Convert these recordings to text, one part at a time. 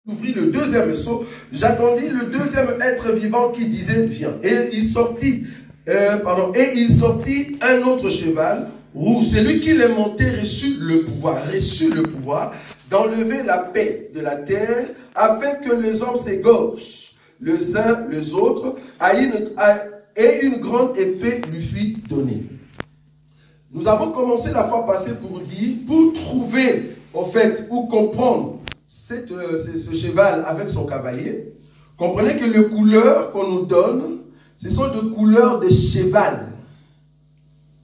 Ouvrit le deuxième sceau, j'attendis le deuxième être vivant qui disait viens. Et il sortit un autre cheval roux. Celui qui les montait reçut le pouvoir d'enlever la paix de la terre afin que les hommes s'égorgent les uns les autres et une grande épée lui fut donnée. Nous avons commencé la fois passée pour trouver en fait ou comprendre ce cheval avec son cavalier. Comprenez que les couleurs qu'on nous donne, ce sont des couleurs de cheval.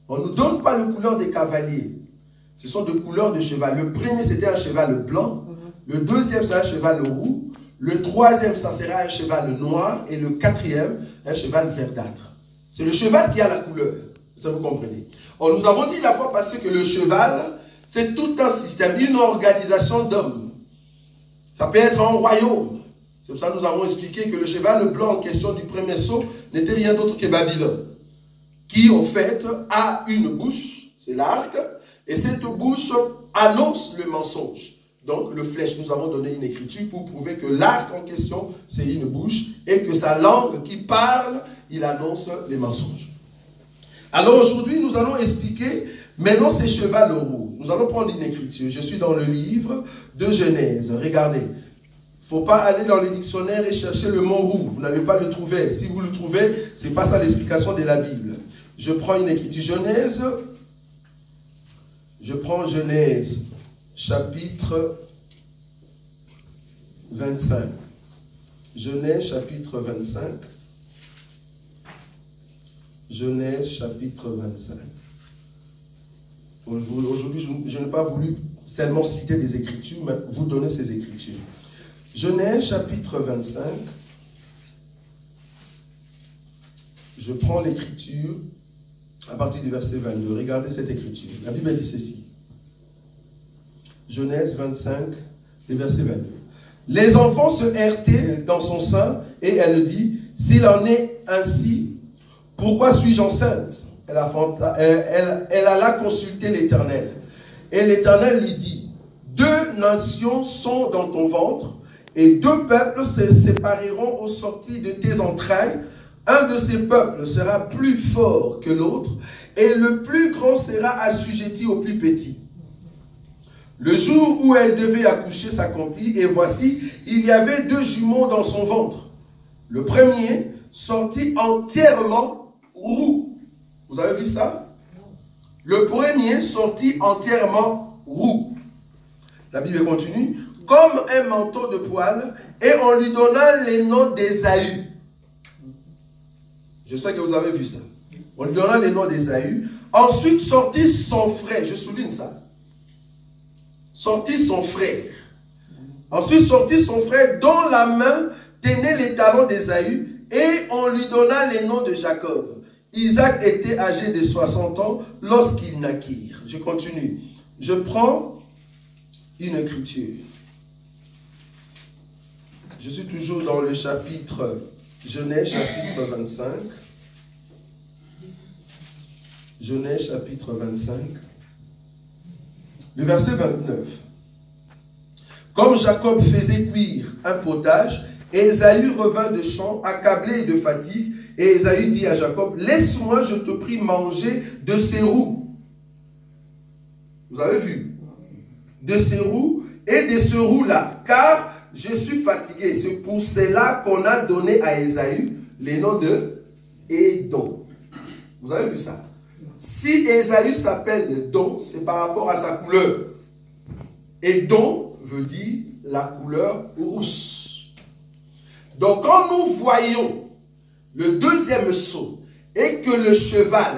On ne nous donne pas les couleurs des cavaliers. Ce sont des couleurs de cheval. Le premier, c'était un cheval blanc. Le deuxième, c'est un cheval roux. Le troisième, ça sera un cheval noir. Et le quatrième, un cheval verdâtre. C'est le cheval qui a la couleur. Ça, vous comprenez. Or, nous avons dit la fois passée que le cheval, c'est tout un système, une organisation d'hommes. Ça peut être un royaume. C'est pour ça que nous avons expliqué que le cheval blanc en question du premier sceau n'était rien d'autre que Babylone, qui en fait a une bouche, c'est l'arc, et cette bouche annonce le mensonge. Donc le flèche, nous avons donné une écriture pour prouver que l'arc en question, c'est une bouche, et que sa langue qui parle, il annonce les mensonges. Alors aujourd'hui, nous allons expliquer maintenant ces chevals roux. Nous allons prendre une écriture. Je suis dans le livre de Genèse. Regardez. Il ne faut pas aller dans les dictionnaires et chercher le mot roux. Vous n'allez pas le trouver. Si vous le trouvez, ce n'est pas ça l'explication de la Bible. Je prends une écriture. Genèse. Je prends Genèse, chapitre 25. Genèse, chapitre 25. Genèse, chapitre 25. Aujourd'hui, je n'ai pas voulu seulement citer des écritures, mais vous donner ces écritures. Genèse, chapitre 25. Je prends l'écriture à partir du verset 22. Regardez cette écriture. La Bible dit ceci. Genèse 25, le verset 22. Les enfants se heurtaient dans son sein et elle dit, s'il en est ainsi, pourquoi suis-je enceinte? Elle alla consulter l'Éternel. Et l'Éternel lui dit, 2 nations sont dans ton ventre, et 2 peuples se sépareront au sortir de tes entrailles. Un de ces peuples sera plus fort que l'autre, et le plus grand sera assujetti au plus petit. Le jour où elle devait accoucher s'accomplit, et voici, il y avait 2 jumeaux dans son ventre. Le premier sortit entièrement roux. Vous avez vu ça? Le premier sortit entièrement roux. La Bible continue. Comme un manteau de poils, et on lui donna les noms d'Ésaü. J'espère que vous avez vu ça. On lui donna les noms d'Ésaü. Ensuite sortit son frère. Je souligne ça. Sortit son frère. Ensuite sortit son frère dont la main tenait les talons d'Ésaü. Et on lui donna les noms de Jacob. Isaac était âgé de 60 ans lorsqu'il naquit. Je continue. Je prends une écriture. Je suis toujours dans le chapitre Genèse, chapitre 25. Genèse, chapitre 25. Le verset 29. Comme Jacob faisait cuire un potage, Ésaü revint de champ, accablé de fatigue, et Ésaü dit à Jacob, laisse-moi, je te prie, manger de ces roux. Vous avez vu? De ces roux et de ce roux-là, car je suis fatigué. C'est pour cela qu'on a donné à Ésaü les noms de Édom. Vous avez vu ça? Si Ésaü s'appelle Édom, c'est par rapport à sa couleur. Édom veut dire la couleur rousse. Donc quand nous voyons le deuxième sceau et que le cheval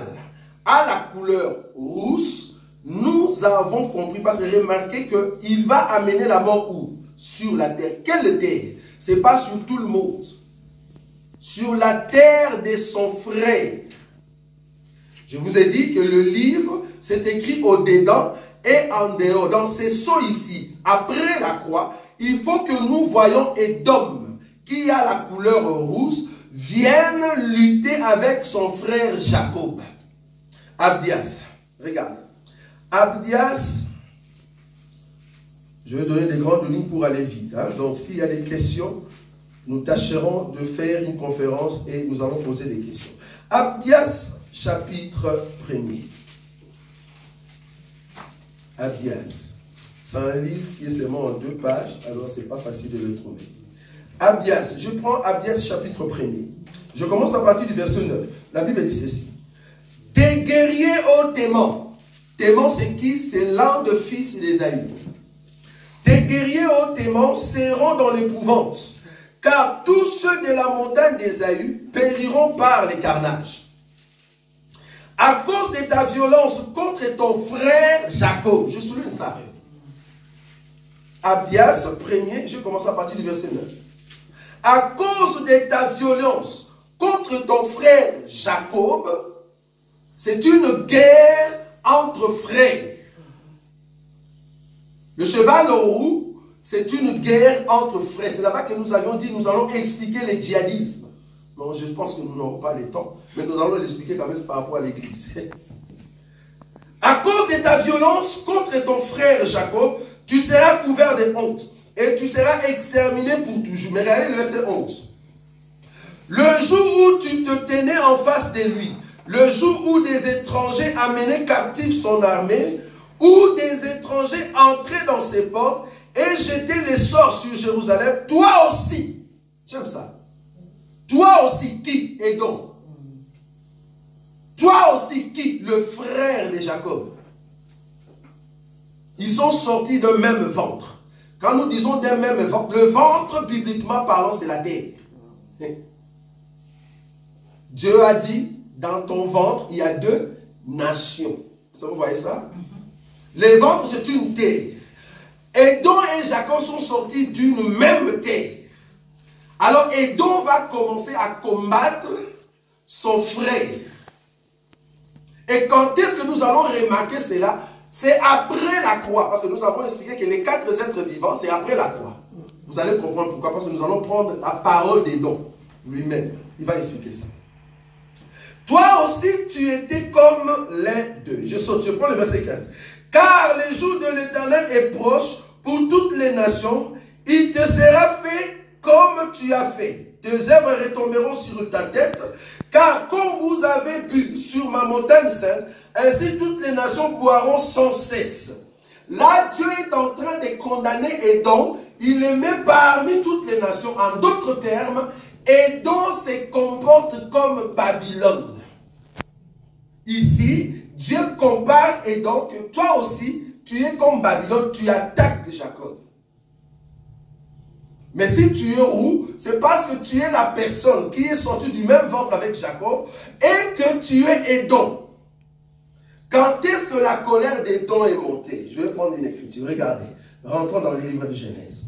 a la couleur rousse, nous avons compris, parce que remarquez qu'il va amener la mort où? Sur la terre. Quelle terre? Ce n'est pas sur tout le monde. Sur la terre de son frère. Je vous ai dit que le livre, c'est écrit au-dedans et en dehors. Dans ces sceaux ici, après la croix, il faut que nous voyons Édom, qui a la couleur rousse, vienne lutter avec son frère Jacob. Abdias, regarde. Abdias Je vais donner des grandes lignes pour aller vite. Hein. Donc, s'il y a des questions, nous tâcherons de faire une conférence et nous allons poser des questions. Abdias, chapitre 1er. Abdias. C'est un livre qui est seulement en 2 pages, alors ce n'est pas facile de le trouver. Abdias, je prends Abdias, chapitre 1er. Je commence à partir du verset 9. La Bible dit ceci. Tes guerriers, ô Téman. Téman, c'est qui? C'est l'un des fils d'Ésaü. Tes guerriers, ô Téman, seront dans l'épouvante, car tous ceux de la montagne d'Ésaü périront par les carnages. À cause de ta violence contre ton frère Jacob. Je souligne ça. Abdias, 1er, je commence à partir du verset 9. À cause de ta violence contre ton frère Jacob, c'est une guerre entre frères. Le cheval au roux, c'est une guerre entre frères. C'est là-bas que nous avions dit, nous allons expliquer le djihadisme. Bon, je pense que nous n'aurons pas le temps, mais nous allons l'expliquer quand même par rapport à l'église. À cause de ta violence contre ton frère Jacob, tu seras couvert de honte et tu seras exterminé pour toujours. Mais regardez le verset 11. Le jour où tu te tenais en face de lui, le jour où des étrangers amenaient captifs son armée, où des étrangers entraient dans ses portes et jetaient les sorts sur Jérusalem, toi aussi, j'aime ça, toi aussi, qui? Édom. Toi aussi, qui? Le frère de Jacob. Ils sont sortis d'un même ventre. Quand nous disons d'un même ventre, le ventre, bibliquement parlant, c'est la terre. Dieu a dit, dans ton ventre, il y a 2 nations. Ça, vous voyez ça? Le ventre, c'est une terre. Édom et Jacob sont sortis d'une même terre. Alors, Édom va commencer à combattre son frère. Et quand est-ce que nous allons remarquer cela? C'est après la croix. Parce que nous avons expliqué que les 4 êtres vivants, c'est après la croix. Vous allez comprendre pourquoi. Parce que nous allons prendre la parole d'Édom lui-même. Il va expliquer ça. Toi aussi, tu étais comme les deux. Je prends le verset 15. Car le jour de l'Éternel est proche pour toutes les nations. Il te sera fait comme tu as fait. Tes œuvres retomberont sur ta tête. Car quand vous avez bu sur ma montagne sainte, ainsi toutes les nations boiront sans cesse. Là, Dieu est en train de condamner Édom. Il les met parmi toutes les nations. En d'autres termes, Édom se comporte comme Babylone. Ici, Dieu compare Édom que toi aussi, tu es comme Babylone, tu attaques Jacob. Mais si tu es roux, c'est parce que tu es la personne qui est sortie du même ventre avec Jacob et que tu es Édom. Quand est-ce que la colère d'Édom est montée? Je vais prendre une écriture, regardez. Rentrons dans les livres de Genèse.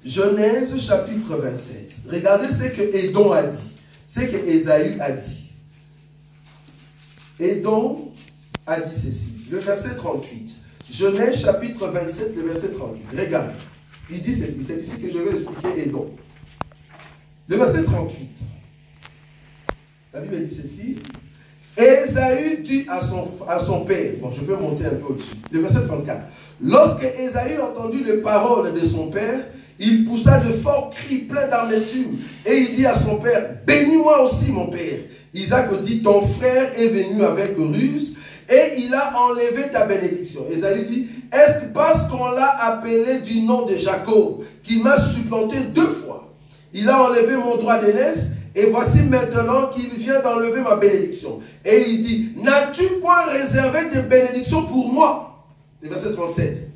Genèse chapitre 27. Regardez ce que Édom a dit. Ce que Ésaü a dit. Édom a dit ceci. Le verset 38. Genèse chapitre 27, le verset 38. Regardez. Il dit ceci. C'est ici que je vais expliquer Édom. Le verset 38. La Bible dit ceci. Ésaü dit à son père. Bon, je peux monter un peu au-dessus. Le verset 34. Lorsque Ésaü entendit les paroles de son père, il poussa de forts cris pleins d'amertume. Et il dit à son père, bénis-moi aussi mon père. Isaac dit, ton frère est venu avec ruse et il a enlevé ta bénédiction. Ésaü dit, est-ce que parce qu'on l'a appelé du nom de Jacob, qui m'a supplanté 2 fois, il a enlevé mon droit d'aînesse et voici maintenant qu'il vient d'enlever ma bénédiction. Et il dit, n'as-tu point réservé de bénédiction pour moi? Le verset 37.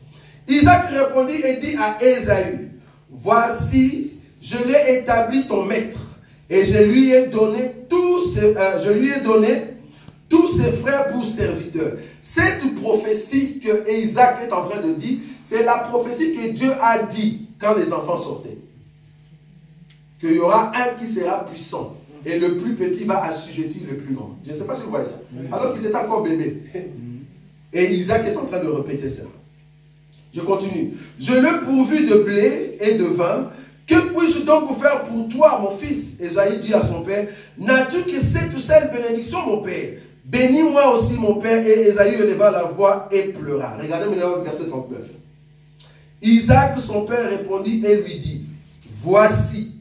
Isaac répondit et dit à Ésaü, voici, je l'ai établi ton maître, et je lui ai donné tous ses frères pour serviteurs. Cette prophétie que Isaac est en train de dire, c'est la prophétie que Dieu a dit quand les enfants sortaient. Qu'il y aura un qui sera puissant, et le plus petit va assujettir le plus grand. Je ne sais pas si vous voyez ça. Alors qu'ils étaient encore bébés. Et Isaac est en train de répéter ça. Je continue. Je l'ai pourvu de blé et de vin. Que puis-je donc faire pour toi, mon fils? Ésaü dit à son père, n'as-tu que cette seule bénédiction, mon père? Bénis-moi aussi, mon père. Et Ésaü éleva la voix et pleura. Regardez maintenant le verset 39. Isaac, son père, répondit et lui dit, voici,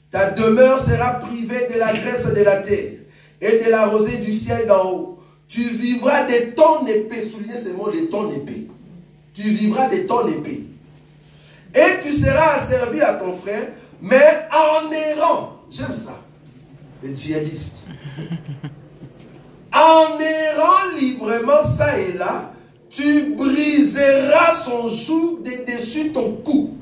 ta demeure sera privée de la graisse de la terre et de la rosée du ciel d'en haut. Tu vivras de ton épée. Soulignez ce mot, de ton épée. Tu vivras de ton épée. Et tu seras asservi à ton frère, mais en errant. J'aime ça. Les djihadistes. En errant librement ça et là, tu briseras son joug de dessus ton cou.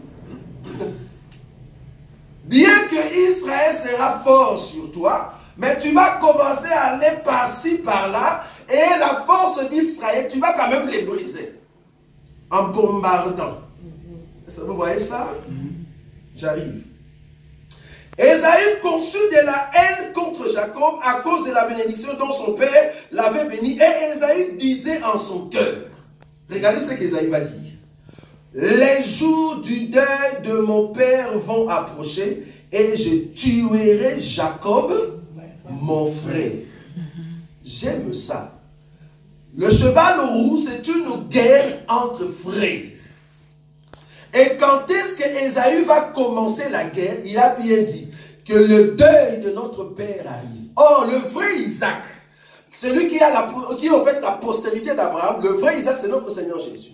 Bien que Israël sera fort sur toi, mais tu vas commencer à aller par-ci, par-là, et la force d'Israël, tu vas quand même les briser. En bombardant. Vous voyez ça? J'arrive. Esaü conçut de la haine contre Jacob à cause de la bénédiction dont son père l'avait béni. Et Esaü disait en son cœur, regardez ce qu'Esaü va dire. Les jours du deuil de mon père vont approcher et je tuerai Jacob, mon frère. J'aime ça. Le cheval roux, c'est une guerre entre frères. Et quand est-ce que Esaü va commencer la guerre? Il a bien dit que le deuil de notre père arrive. Or, le vrai Isaac, celui qui est en fait la postérité d'Abraham, le vrai Isaac, c'est notre Seigneur Jésus.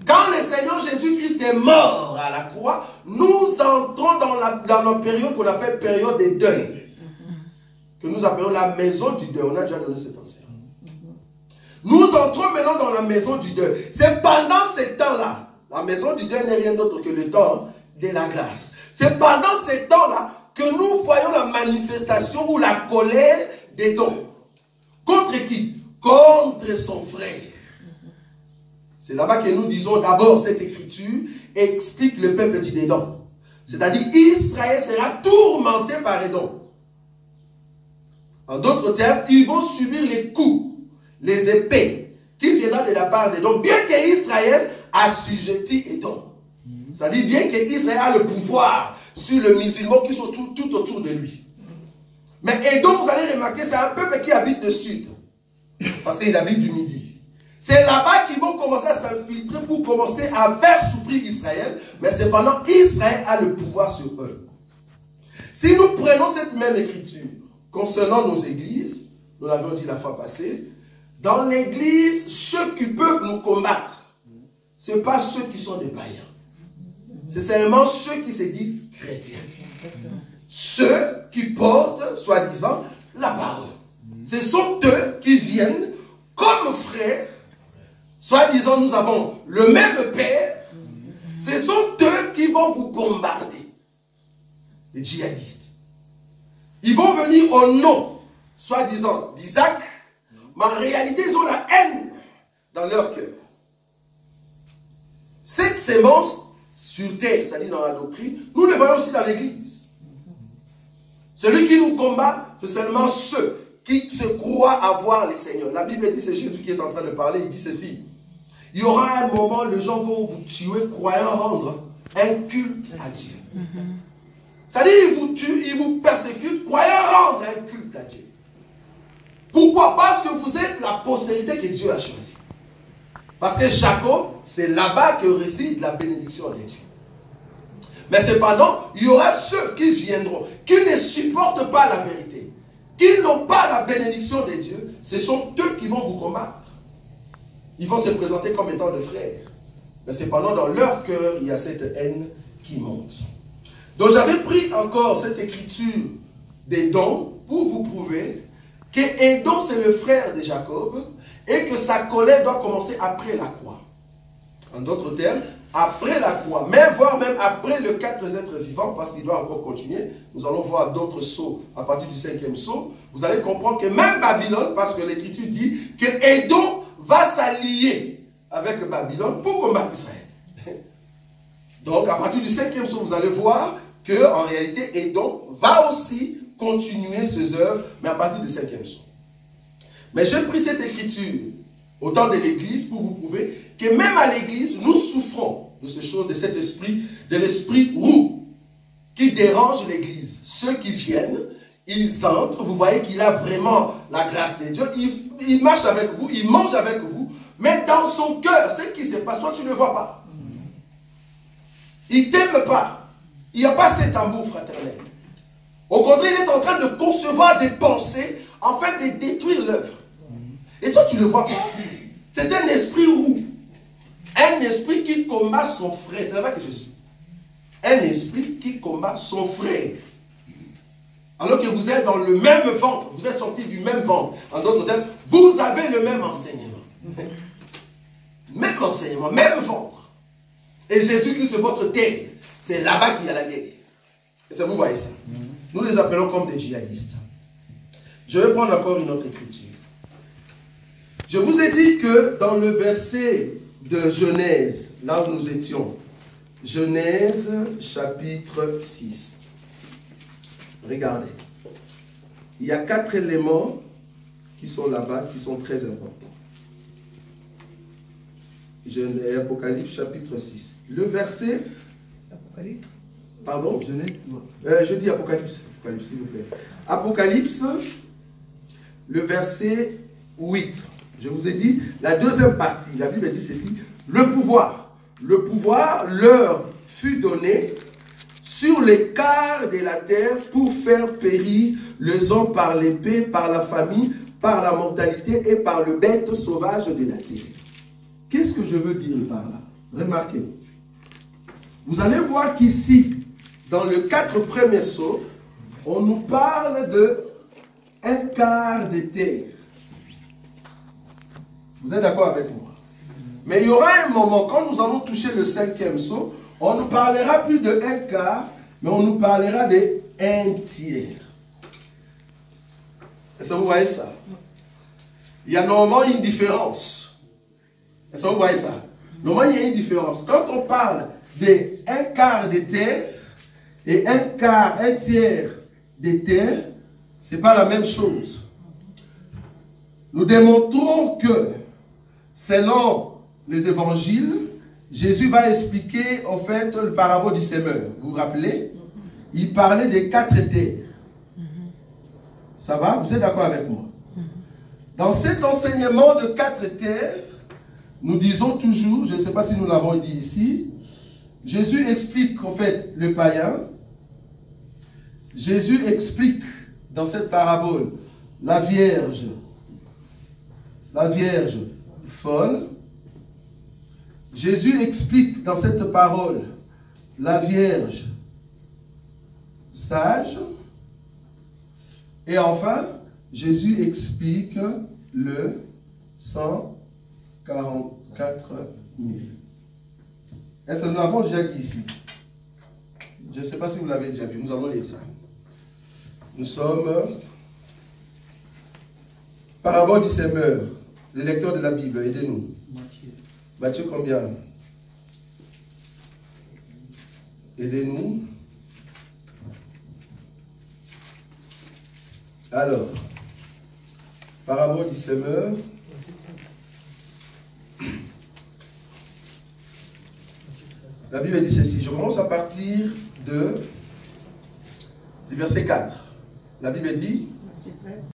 Quand le Seigneur Jésus-Christ est mort à la croix, nous entrons dans la période qu'on appelle période des deuils. Que nous appelons la maison du deuil. On a déjà donné cet enseignement. Nous entrons maintenant dans la maison du deuil. C'est pendant ces temps-là. La maison du deuil n'est rien d'autre que le temps de la grâce. C'est pendant ces temps-là que nous voyons la manifestation ou la colère des dons. Contre qui? Contre son frère. C'est là-bas que nous disons d'abord cette écriture explique le peuple d'Édom. C'est-à-dire Israël sera tourmenté par Édom. En d'autres termes, ils vont subir les coups, les épées qui viendront de la part d'Édom. Bien qu'Israël assujetti Édom. C'est-à-dire bien qu'Israël a le pouvoir sur les musulmans qui sont tout autour de lui. Mais Édom, vous allez remarquer, c'est un peuple qui habite du sud. Parce qu'il habite du midi. C'est là-bas qu'ils vont commencer à s'infiltrer pour commencer à faire souffrir Israël. Mais cependant, Israël a le pouvoir sur eux. Si nous prenons cette même écriture concernant nos églises, nous l'avons dit la fois passée, dans l'église, ceux qui peuvent nous combattre, ce n'est pas ceux qui sont des païens. C'est seulement ceux qui se disent chrétiens. Ceux qui portent, soi-disant, la parole. Ce sont eux qui viennent comme frères. Soi-disant, nous avons le même Père. Ce sont eux qui vont vous bombarder. Les djihadistes. Ils vont venir au nom, soi-disant, d'Isaac. Mais en réalité, ils ont la haine dans leur cœur. Cette sémence sur terre, c'est-à-dire dans la doctrine, nous le voyons aussi dans l'église. Celui qui nous combat, c'est seulement ceux qui se croient avoir les seigneurs. La Bible dit, c'est Jésus qui est en train de parler, il dit ceci. Il y aura un moment, les gens vont vous tuer, croyant rendre un culte à Dieu. C'est-à-dire, ils vous tuent, ils vous persécutent, croyant rendre un culte à Dieu. Pourquoi? Parce que vous êtes la postérité que Dieu a choisie. Parce que Jacob, c'est là-bas que réside la bénédiction de Dieu. Mais cependant, il y aura ceux qui viendront, qui ne supportent pas la vérité, qui n'ont pas la bénédiction de Dieu. Ce sont eux qui vont vous combattre. Ils vont se présenter comme étant des frères. Mais cependant, dans leur cœur, il y a cette haine qui monte. Donc, j'avais pris encore cette écriture des dons pour vous prouver que Édom, c'est le frère de Jacob et que sa colère doit commencer après la croix. En d'autres termes, après la croix, voire même après le 4 êtres vivants, parce qu'il doit encore continuer. Nous allons voir d'autres sceaux à partir du 5e sceau. Vous allez comprendre que même Babylone, parce que l'Écriture dit que Édom va s'allier avec Babylone pour combattre Israël. Donc, à partir du 5e sceau, vous allez voir qu'en réalité, Édom va aussi continuer ses œuvres, mais à partir du 5e sceau. Mais j'ai pris cette écriture au temps de l'Église pour vous prouver que même à l'Église, nous souffrons de ces choses, de cet esprit, de l'esprit roux qui dérange l'Église. Ceux qui viennent, ils entrent, vous voyez qu'il a vraiment la grâce de Dieu, il marche avec vous, il mange avec vous, mais dans son cœur, ce qui se passe, toi tu ne le vois pas. Il ne t'aime pas. Il n'y a pas cet amour fraternel. Au contraire, il est en train de concevoir des pensées afin de détruire l'œuvre. Et toi, tu ne le vois pas. C'est un esprit roux. Un esprit qui combat son frère. C'est là-bas que je suis. Un esprit qui combat son frère. Alors que vous êtes dans le même ventre. Vous êtes sortis du même ventre. En d'autres termes, vous avez le même enseignement. Même enseignement, même ventre. Et Jésus-Christ, c'est votre terre. C'est là-bas qu'il y a la guerre. Et ça, vous voyez ça. Nous les appelons comme des djihadistes. Je vais prendre encore une autre écriture. Je vous ai dit que dans le verset de Genèse, là où nous étions, Genèse chapitre 6. Regardez. Il y a 4 éléments qui sont là-bas, qui sont très importants. Apocalypse chapitre 6. Le verset... Apocalypse. Pardon, Genèse. Je dis Apocalypse, s'il vous plaît. Apocalypse, le verset 8. Je vous ai dit, la deuxième partie, la Bible dit ceci. Le pouvoir leur fut donné sur les quarts de la terre pour faire périr les hommes par l'épée, par la famine, par la mortalité et par le bête sauvage de la terre. Qu'est-ce que je veux dire par là? Remarquez. Vous allez voir qu'ici, dans les 4 premiers sauts, on nous parle de un quart de terre. Vous êtes d'accord avec moi? Mais il y aura un moment, quand nous allons toucher le 5e saut, on ne parlera plus de un quart, mais on nous parlera de un tiers. Est-ce que vous voyez ça? Il y a normalement une différence. Est-ce que vous voyez ça? Normalement, il y a une différence. Quand on parle de un quart de terre et un tiers de terre, ce n'est pas la même chose. Nous démontrons que, selon les évangiles, Jésus va expliquer en fait le parabole du semeur. Vous vous rappelez? Il parlait des 4 terres. Ça va? Vous êtes d'accord avec moi? Dans cet enseignement de 4 terres, nous disons toujours, je ne sais pas si nous l'avons dit ici, Jésus explique en fait le païen. Jésus explique dans cette parabole la Vierge folle. Jésus explique dans cette parole la Vierge sage. Et enfin, Jésus explique le 144 000. Est-ce que nous l'avons déjà dit ici? Je ne sais pas si vous l'avez déjà vu. Nous allons lire ça. Nous sommes parabole du semeur. Les lecteurs de la Bible, aidez-nous. Matthieu combien? Aidez-nous. Alors, parabole du semeur. La Bible dit ceci. Je commence à partir du verset 4. La Bible dit...